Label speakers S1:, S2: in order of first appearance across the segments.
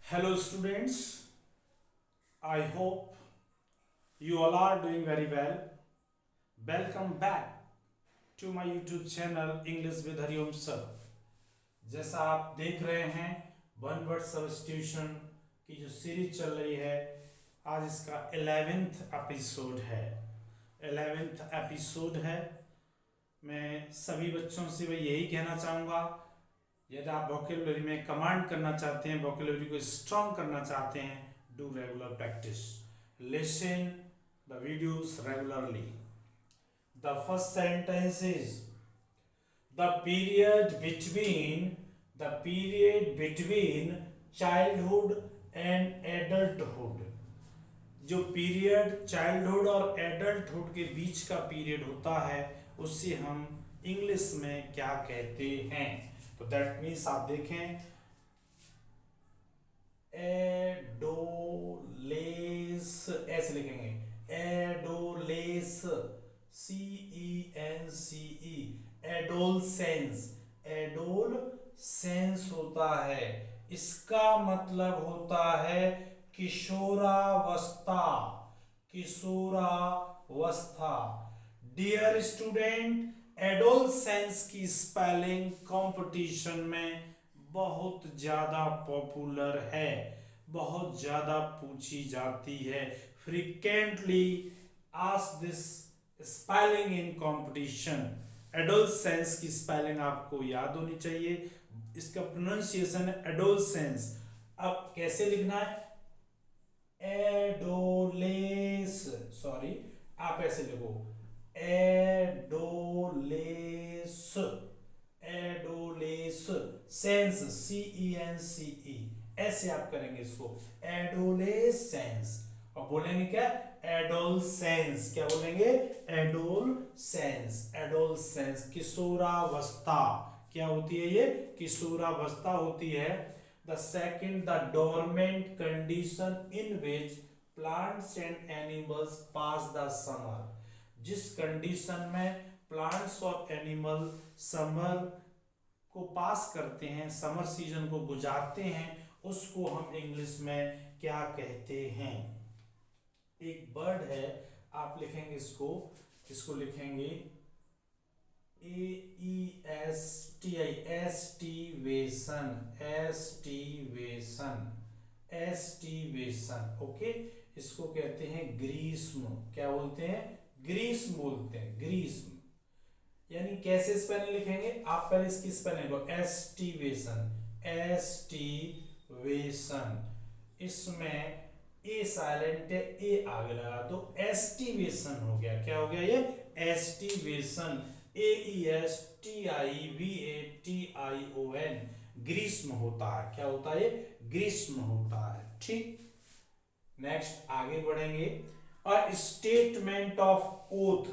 S1: Hello, students. I hope you all are doing very well. Welcome back to my YouTube channel English with Hariom Sir. जैसा आप देख रहे हैं one word substitution की जो series चल रही है, आज इसका 11th एपिसोड है। 11th एपिसोड है। मैं सभी बच्चों से मैं यही कहना चाहूँगा, यदि आप वोकेबुलरी में कमांड करना चाहते हैं, वोकेबुलरी को स्ट्रॉन्ग करना चाहते हैं, do regular practice, listen the videos regularly. The first sentence is the period between childhood and adulthood. जो पीरियड चाइल्डहुड और एडल्टहुड के बीच का पीरियड होता है, उससे हम इंग्लिश में क्या कहते हैं? तो दैट मीन्स आप देखें, एडोलेस ऐसे लिखेंगे, एडोलेस CENCE, एडोलसेंस होता है। इसका मतलब होता है किशोरावस्था। डियर स्टूडेंट, एडोलसेंस की स्पेलिंग कंपटीशन में बहुत ज़्यादा पॉपुलर है, बहुत ज़्यादा पूछी जाती है। Frequently ask this spelling in competition. Adolescence की स्पेलिंग आपको याद होनी चाहिए। इसका प्रोनाउंसिएशन है एडोलसेंस। अब कैसे लिखना है? एडोलेस, सॉरी, आप ऐसे लिखो, एडोलेस सेंस, CENCE, ऐसे आप करेंगे इसको, एडोलेसेंस। और बोलेंगे क्या? एडोलसेंस। क्या बोलेंगे? एडोलसेंस, किशोरावस्था। क्या होती है ये? किशोरावस्था होती है। The second, the dormant condition in which plants and animals pass the summer. जिस कंडीशन में प्लांट्स और एनिमल समर को पास करते हैं, समर सीजन को गुजारते हैं, उसको हम इंग्लिश में क्या कहते हैं? एक बर्ड है, आप लिखेंगे इसको लिखेंगे एस्टिवेशन। ओके, इसको कहते हैं ग्रीष्म। क्या बोलते हैं? ग्रीष्म बोलते हैं, ग्रीष्म। यानी कैसे स्पेलिंग लिखेंगे? आप पहले इसकी स्पेलिंग लो, एस्टिवेशन। इसमें ए साइलेंट है, ए आगे लगा दो, एस्टिवेशन हो गया। क्या हो गया ये? एस्टिवेशन। AESTIVATION, ग्रीष्म होता है। क्या होता है? ग्रीष्म होता है। ठीक, नेक्स्ट आगे बढ़ेंगे। अ स्टेटमेंट ऑफ ओथ,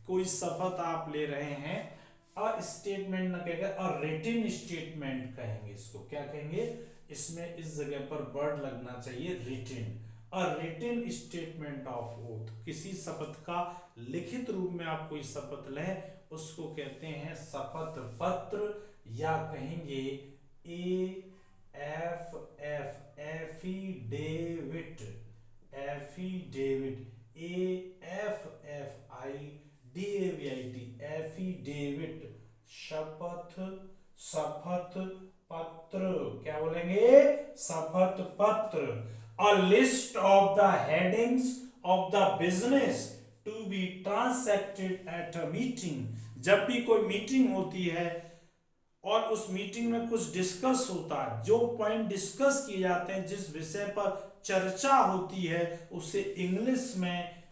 S1: कोई शपथ आप ले रहे हैं, अ स्टेटमेंट ना कहेगा, अ रिटन स्टेटमेंट कहेंगे इसको। क्या कहेंगे? इसमें इस जगह पर वर्ड लगना चाहिए written. A written statement of oath, किसी शपथ का लिखित रूप में आप कोई शपथ लें, उसको कहते हैं शपथ पत्र, या कहेंगे एफिडेविट। एफिडेविट, शपथ पत्र। क्या बोलेंगे? शपथ पत्र। A list of the headings of the business to be transacted at a meeting. जब भी कोई मीटिंग होती है और उस मीटिंग में कुछ डिस्कस होता है, जो पॉइंट डिस्कस किए जाते हैं, जिस विषय पर चर्चा होती है, उसे इंग्लिश में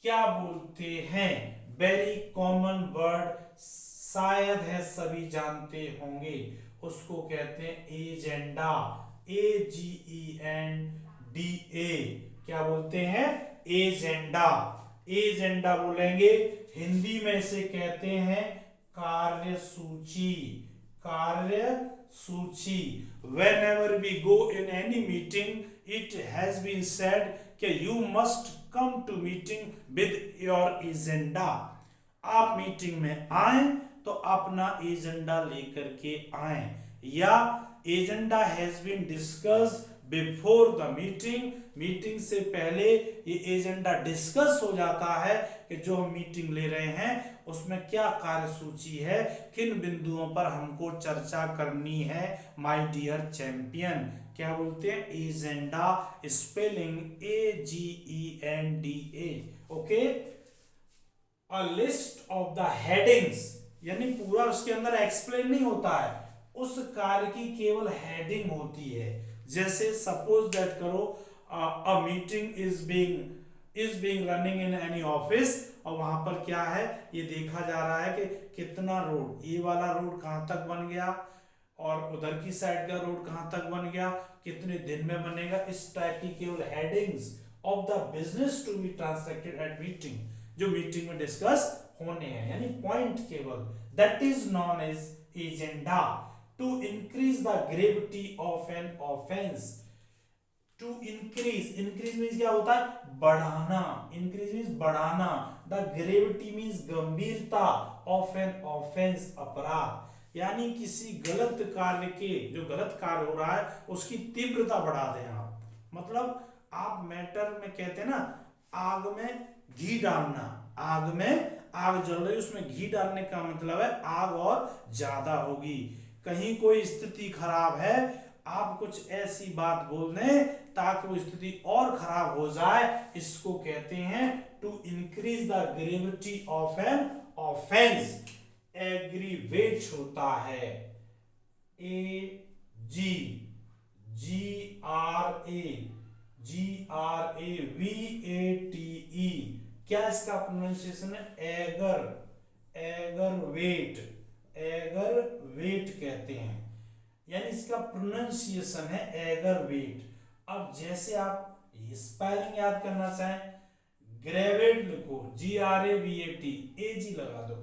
S1: क्या बोलते हैं? वेरी कॉमन वर्ड, शायद है सभी जानते होंगे, उसको कहते हैं एजेंडा। AGENDA। क्या बोलते हैं? एजेंडा। एजेंडा बोलेंगे। हिंदी में से कहते हैं कार्यसूची। Whenever we go in any meeting, it has been said कि you must come to meeting with your agenda। आप मीटिंग में आए तो अपना एजेंडा लेकर के आए, या agenda has been discussed before the meeting, meeting से पहले ये एजेंडा डिस्कस हो जाता है कि जो हम मीटिंग ले रहे हैं उसमें क्या कार्यसूची है, किन बिंदुओं पर हमको चर्चा करनी है। माय डियर चैंपियन, क्या बोलते हैं, agenda, spelling AGENDA। Okay, a list of the headings, यानी पूरा उसके अंदर एक्सप्लेन नहीं होता है, उस कार्य की केवल हेडिंग होती है। जैसे सपोज दैट करो, a meeting is being running in any office, और वहां पर क्या है, ये देखा जा रहा है कि कितना रोड, ये वाला रोड कहाँ तक बन गया और उधर की साइड का रोड कहाँ तक बन गया, कितने दिन में बनेगा। इस टाइप की केवल headings of the business to be transacted at meeting, जो मीटिंग में डिस्कस होने हैं, यानी पॉइंट केवल, that is known as agenda. To increase the gravity of an offence, to increase, increase means क्या होता है, बढ़ाना, इंक्रीज मीन्स बढ़ाना, द ग्रेविटी मीन्स गंभीरता, ऑफ एन ऑफेंस अपराध, यानी किसी गलत कार्य के, जो गलत कार्य हो रहा है उसकी तीव्रता बढ़ा दें आप। मतलब आप मैटर में कहते हैं ना, आग में घी डालना, आग में, आग जल रही उसमें घी डालने का मतलब है आग और ज्यादा होगी। कहीं कोई स्थिति खराब है, आप कुछ ऐसी बात बोल दें ताकि वो स्थिति और खराब हो जाए, इसको कहते हैं to increase the gravity of an offence. Aggravate होता है AGRAVATE, क्या इसका प्रोनाउंसिएशन है, एगर, एगरवेट, एगरवेट कहते हैं, यानी इसका प्रोनाउंसिएशन है एगरवेट। अब जैसे आप स्पेलिंग याद करना चाहें, ग्रेवेट लिखो, GRAVAT, AG लगा दो,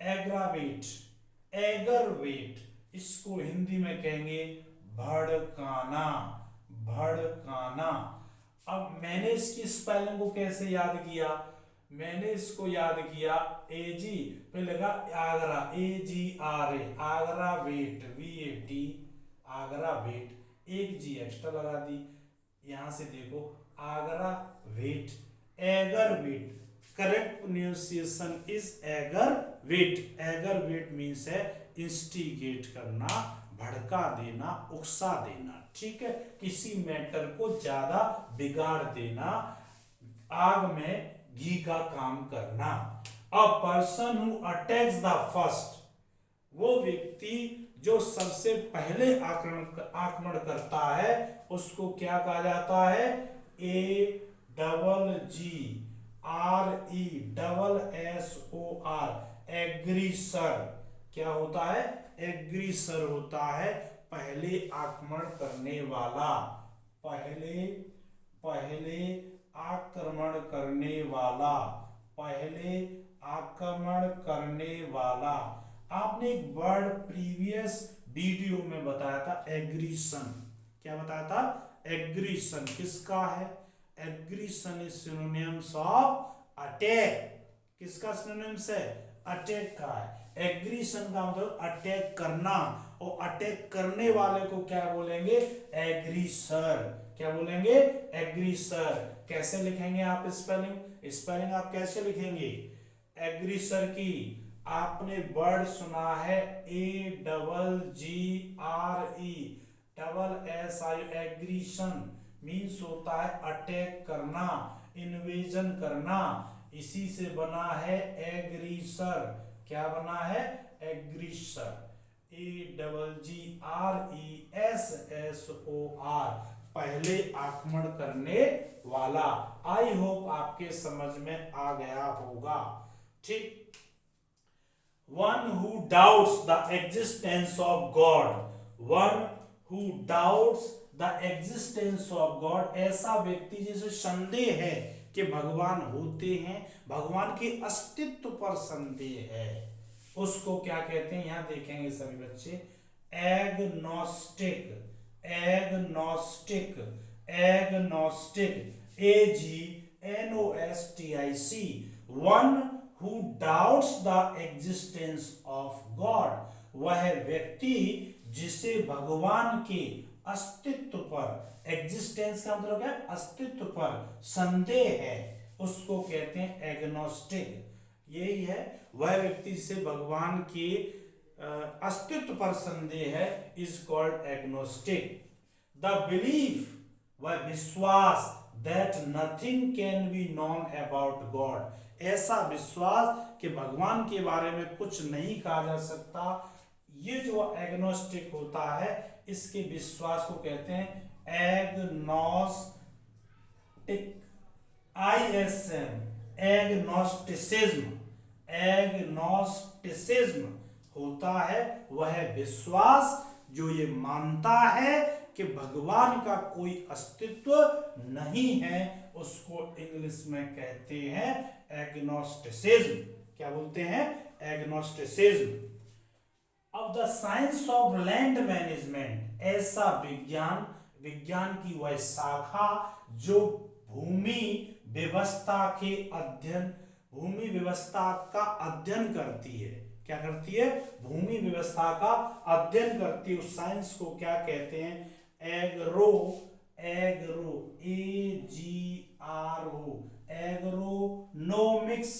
S1: एग्रावेट, एगरवेट, इसको हिंदी में कहेंगे भड़काना, भड़काना। अब मैंने इसकी स्पेलिंग को कैसे याद किया, मैंने इसको याद किया AG, फिर लगा आगरा, AGRA, आगरा वेट, VAT, आगरा वेट, एक G एक्स्ट्रा लगा दी, यहां से देखो आगरा वेट, aggravate, correct pronunciation is aggravate. Aggravate means है इंस्टिगेट करना, भड़का देना, उकसा देना, ठीक है, किसी मैटर को ज्यादा बिगाड़ देना, आग में घी का काम करना। A person who attacks the first, वो व्यक्ति जो सबसे पहले आक्रमण करता है उसको क्या कहा जाता है, AGGRESSOR, एग्रीसर। क्या होता है, एग्रीसर होता है पहले आक्रमण करने वाला, पहले आक्रमण करने वाला, पहले आक्रमण करने वाला। आपने एक वर्ड प्रीवियस वीडियो में बताया था, एग्रीशन। क्या बताया था, एग्रीशन किसका है, aggression is synonyms of attack, किसका सिनोनिम्स है, अटैक का है। एग्रीशन का मतलब अटैक करना, और अटैक करने वाले को क्या बोलेंगे, एग्रीसर। क्या बोलेंगे, एग्रीसर। कैसे लिखेंगे आप स्पेलिंग, स्पेलिंग आप कैसे लिखेंगे एग्रीसर की, आपने वर्ड सुना है AGGRESSI, एग्रीशन मीन्स होता है अटैक करना, इन्वेजन करना, इसी से बना है एग्रीसर। क्या बना है, एग्रीसर, AGGRESSOR, पहले आक्रमण करने वाला। आई होप आपके समझ में आ गया होगा, ठीक। One who doubts the existence of God, one who doubts the existence of God, ऐसा व्यक्ति जिसे संदेह है कि भगवान होते हैं, भगवान के अस्तित्व पर संदेह है, उसको क्या कहते हैं, यहां देखेंगे सभी बच्चे, agnostic, agnostic, agnostic, AGNOSTIC, one who doubts the existence of God, वह व्यक्ति जिसे भगवान के अस्तित्व पर, एग्जिस्टेंस का मतलब क्या है, अस्तित्व पर संदेह है, उसको कहते हैं एग्नोस्टिक। यही है वह व्यक्ति जिसे भगवान के अस्तित्व पर संदेह है, is called agnostic. The belief, वह विश्वास, that nothing can be known about God, ऐसा विश्वास कि भगवान के बारे में कुछ नहीं कहा जा सकता, ये जो एग्नोस्टिक होता है इसके विश्वास को कहते हैं एग्नोस्टिक, ISM, एग्नोस्टिसिज्म। एग्नोस्टिसिज्म होता है वह विश्वास जो ये मानता है कि भगवान का कोई अस्तित्व नहीं है, उसको इंग्लिश में कहते हैं एग्नोस्टिसिज्म। क्या बोलते हैं, एग्नोस्टिसिज्म। अब the science of land management, ऐसा विज्ञान, विज्ञान की वह शाखा जो भूमि व्यवस्था के अध्ययन, भूमि व्यवस्था का अध्ययन करती है। क्या करती है, भूमि व्यवस्था का अध्ययन करती है। उस साइंस को क्या कहते हैं, एग्रो, एग्रो, AGRO, एग्रोनोमिक्स,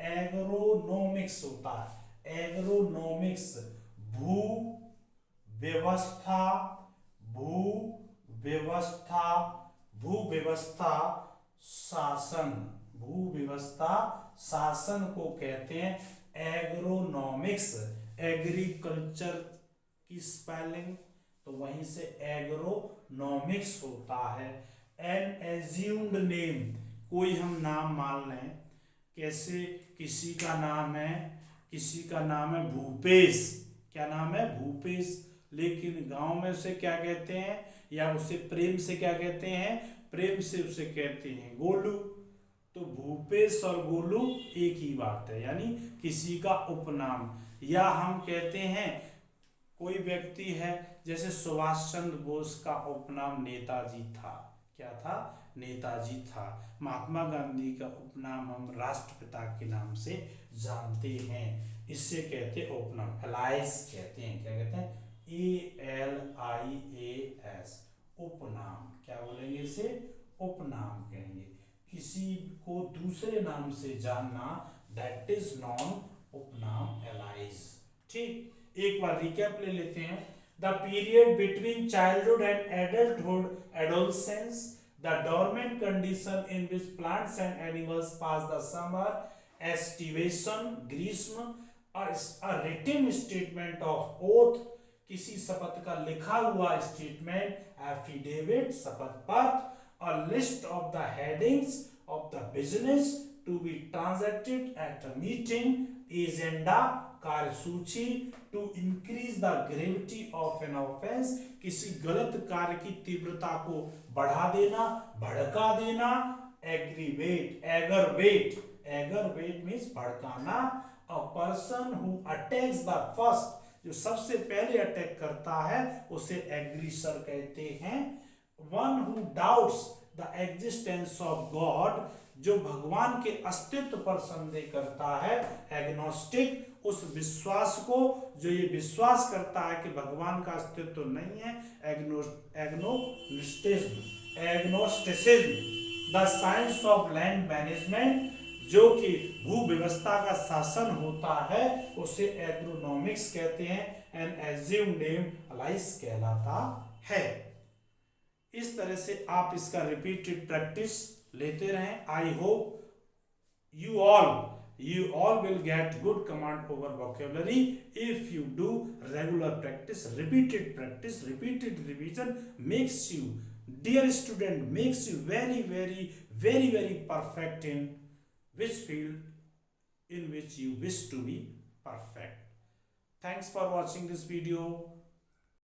S1: एग्रोनोमिक्स होता है, एग्रोनोमिक्स। भू व्यवस्था, भू व्यवस्था, भू व्यवस्था शासन, भू व्यवस्था शासन को कहते हैं एग्रोनॉमिक्स। एग्रीकल्चर की स्पेलिंग तो वहीं से एग्रोनॉमिक्स होता है। एन एज्यूम्ड नेम, कोई हम नाम मान लें, कैसे, किसी का नाम है, किसी का नाम है भूपेश, क्या नाम है, भूपेश, लेकिन गांव में उसे क्या कहते हैं, या उसे प्रेम से क्या कहते हैं, प्रेम से उसे कहते हैं गोलू। तो भूपेश और गोलू एक ही बात है, यानी किसी का उपनाम। या हम कहते हैं कोई व्यक्ति है, जैसे सुभाष चंद्र बोस का उपनाम नेताजी था, क्या था, नेताजी था। महात्मा गांधी का उपनाम हम राष्ट्रपिता के नाम से जानते हैं, इससे कहते हैं उपनाम, एलाइस कहते हैं, क्या कहते हैं, ALIAS, उपनाम। क्या बोलेंगे इसे, उपनाम कहेंगे। किसी को दूसरे नाम से जानना, दैट इज नॉन उपनाम, एलाइज। ठीक, एक बार रिकैप ले लेते हैं। The period between childhood and adulthood, adolescence, the dormant condition in which plants and animals pass the summer, aestivation, ग्रीष्म, a written statement of oath, किसी शपथ का लिखा हुआ स्टेटमेंट, एफिडेविट, शपथ पत्र, a list of the headings of the business to be transacted at a meeting, agenda, कार्यसूची, to increase the gravity of an offense, किसी गलत कार्य की तीव्रता को बढ़ा देना, भड़का देना, aggravate, aggravate, aggravate means भड़काना, a person who attacks the first, जो सबसे पहले अटैक करता है उसे एग्रीसर कहते हैं। One who doubts the existence of God, जो भगवान के अस्तित्व पर संदेह करता है, एग्नोस्टिक, उस विश्वास को, जो ये विश्वास करता है कि भगवान का अस्तित्व नहीं है, agnosticism. The science of land management, जो कि भू व्यवस्था का शासन होता है, उसे एग्रोनॉमिक्स कहते हैं। एंड एज्यूम नेम, एलाइस कहलाता है। इस तरह से आप इसका रिपीटेड प्रैक्टिस लेते रहें। I hope you all will get good command over vocabulary if you do regular practice, repeated revision makes you, dear student, makes you very perfect in which field in which you wish to be perfect. Thanks for watching this video.